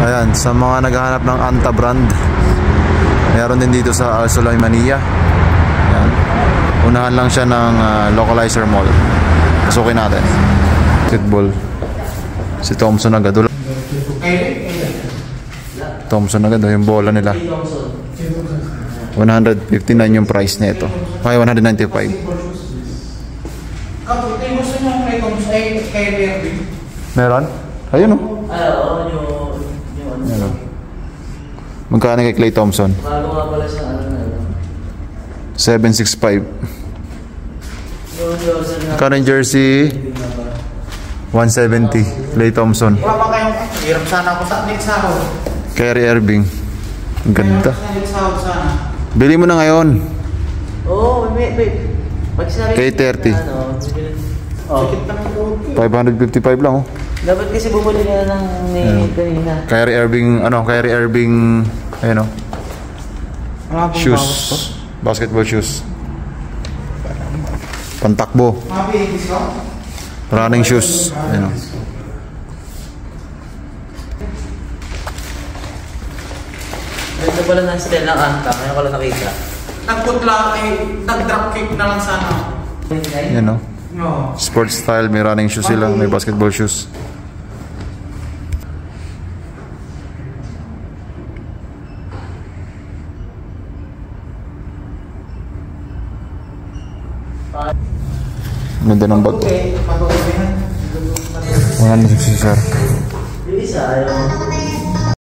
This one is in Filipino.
Ayan, sa mga naghahanap ng Anta brand, meron din dito sa Al-Sulay, Manila. Ayan. Unahan lang siya ng Localizer Mall. Pasukin natin. Basketball. Si Thompson agad. Thompson agad, yung bola nila. 159 yung price nito. Okay, 195. Meron? Ayun o. Meron. Magkano kay Klay Thompson? 765. Magkano yung jersey? 170. Klay Thompson. Wala pa kayong hirap sana ako sa next ako. Kyrie Irving. Ang ganda. Bili mo na ngayon. Oo, wait. Kay 30. 555 lang oh. Dapat kasi bumuli na ng kanina. Kyrie Irving, ayun oh. Shoes. Basketball shoes. Pantakbo. Running shoes. Ayun oh. Ito pala ng style ng Anta, ngayon ko lang nakita. Nagputla nag-drop kick na lang sana. Yan o. Sports style, may running shoes sila, may basketball shoes. Ganda ng bag. 160 sir. Yung isa, ayaw.